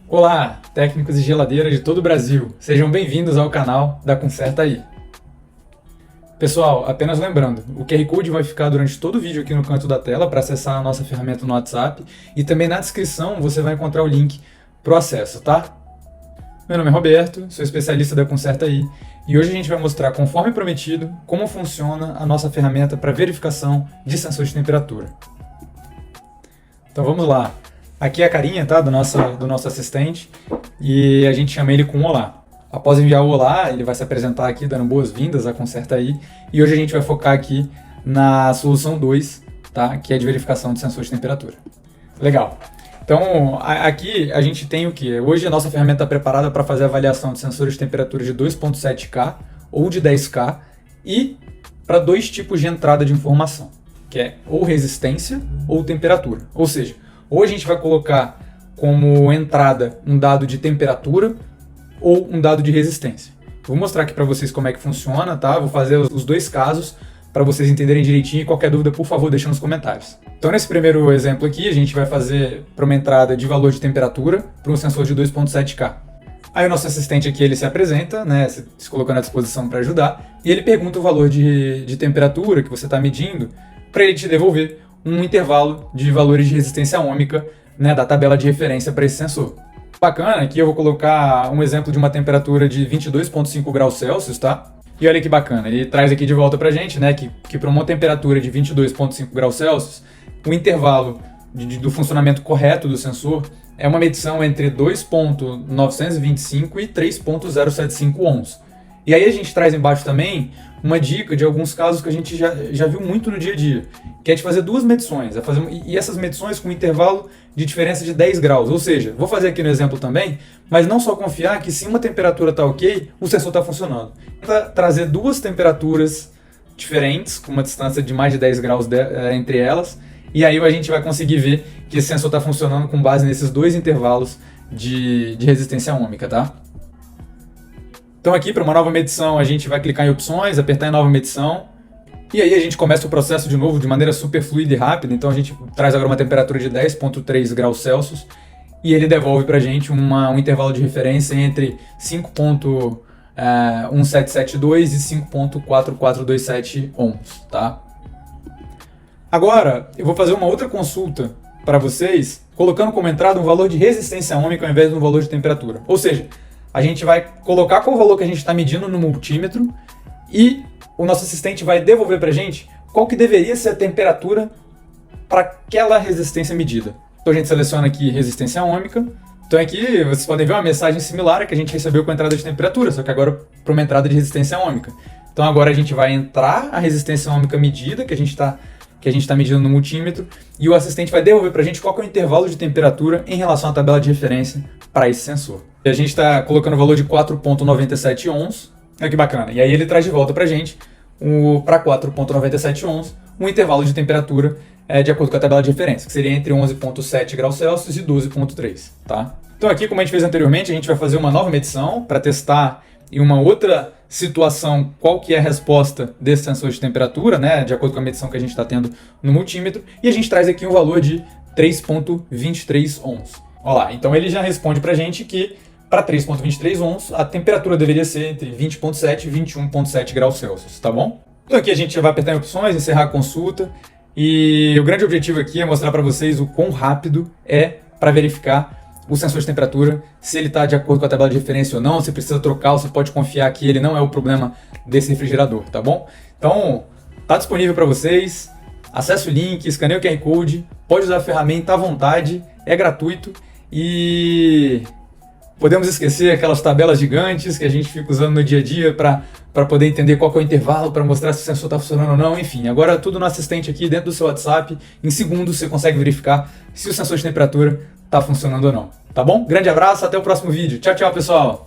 Olá, técnicos de geladeiras de todo o Brasil. Sejam bem-vindos ao canal da Conserta Aí. Pessoal, apenas lembrando, o QR Code vai ficar durante todo o vídeo aqui no canto da tela para acessar a nossa ferramenta no WhatsApp e também na descrição você vai encontrar o link para o acesso, tá? Meu nome é Roberto, sou especialista da Conserta Aí e hoje a gente vai mostrar, conforme prometido, como funciona a nossa ferramenta para verificação de sensor de temperatura. Então vamos lá. Aqui é a carinha, tá, do nosso assistente e a gente chama ele com olá. Após enviar o olá, ele vai se apresentar aqui dando boas-vindas à Conserta Aí e hoje a gente vai focar aqui na solução 2, tá, que é de verificação de sensor de temperatura. Legal. Então aqui a gente tem o que? Hoje a nossa ferramenta está preparada para fazer a avaliação de sensores de temperatura de 2.7K ou de 10K e para dois tipos de entrada de informação, que é ou resistência ou temperatura. Ou seja, ou a gente vai colocar como entrada um dado de temperatura ou um dado de resistência. Vou mostrar aqui para vocês como é que funciona, tá? Vou fazer os dois casos para vocês entenderem direitinho e qualquer dúvida, por favor, deixa nos comentários. Então, nesse primeiro exemplo aqui, a gente vai fazer para uma entrada de valor de temperatura para um sensor de 2.7K. Aí o nosso assistente aqui, ele se apresenta, né, se colocando à disposição para ajudar, e ele pergunta o valor de temperatura que você está medindo para ele te devolver um intervalo de valores de resistência ôhmica, né, da tabela de referência para esse sensor. Bacana, aqui eu vou colocar um exemplo de uma temperatura de 22,5 graus Celsius, tá? E olha que bacana, ele traz aqui de volta pra gente, né, que para uma temperatura de 22,5 graus Celsius, o intervalo do funcionamento correto do sensor é uma medição entre 2,925 e 3,075 ohms. E aí a gente traz embaixo também uma dica de alguns casos que a gente já viu muito no dia a dia, que é de fazer duas medições, e essas medições com intervalo de diferença de 10 graus. Ou seja, vou fazer aqui no exemplo também, mas não só confiar que se uma temperatura está ok, o sensor está funcionando. Trazer duas temperaturas diferentes, com uma distância de mais de 10 graus entre elas, e aí a gente vai conseguir ver que esse sensor está funcionando com base nesses dois intervalos de resistência ôhmica, tá? Então aqui, para uma nova medição, a gente vai clicar em opções, apertar em nova medição, e aí a gente começa o processo de novo de maneira super fluida e rápida. Então a gente traz agora uma temperatura de 10,3 graus Celsius, e ele devolve para a gente um intervalo de referência entre 5,1772 e 5,4427 ohms, tá? Agora, eu vou fazer uma outra consulta para vocês, colocando como entrada um valor de resistência ôhmica ao invés de um valor de temperatura. Ou seja, a gente vai colocar qual o valor que a gente está medindo no multímetro e o nosso assistente vai devolver para a gente qual que deveria ser a temperatura para aquela resistência medida. Então a gente seleciona aqui resistência ôhmica. Então aqui vocês podem ver uma mensagem similar a que a gente recebeu com a entrada de temperatura, só que agora para uma entrada de resistência ôhmica. Então agora a gente vai entrar a resistência ôhmica medida que a gente está medindo no multímetro e o assistente vai devolver para a gente qual que é o intervalo de temperatura em relação à tabela de referência para esse sensor. E a gente está colocando o valor de 4,97 ohms. Olha que bacana. E aí ele traz de volta para a gente, para 4,97 ohms, um intervalo de temperatura de acordo com a tabela de referência, que seria entre 11,7 graus Celsius e 12,3. Tá? Então aqui, como a gente fez anteriormente, a gente vai fazer uma nova medição para testar em uma outra situação qual que é a resposta desse sensor de temperatura, né, de acordo com a medição que a gente está tendo no multímetro, e a gente traz aqui um valor de 3,23 ohms. Olha lá, então ele já responde para a gente que para 3,23 ohms a temperatura deveria ser entre 20,7 e 21,7 graus Celsius, tá bom? Então aqui a gente já vai apertar em opções, encerrar a consulta, e o grande objetivo aqui é mostrar para vocês o quão rápido é para verificar o sensor de temperatura, se ele está de acordo com a tabela de referência ou não, se precisa trocar ou se pode confiar que ele não é o problema desse refrigerador, tá bom? Então, está disponível para vocês, acesse o link, escaneie o QR Code, pode usar a ferramenta à vontade, é gratuito e podemos esquecer aquelas tabelas gigantes que a gente fica usando no dia a dia para poder entender qual que é o intervalo, para mostrar se o sensor está funcionando ou não, enfim. Agora tudo no assistente aqui dentro do seu WhatsApp, em segundos você consegue verificar se o sensor de temperatura está funcionando ou não, tá bom? Grande abraço, até o próximo vídeo. Tchau, tchau, pessoal!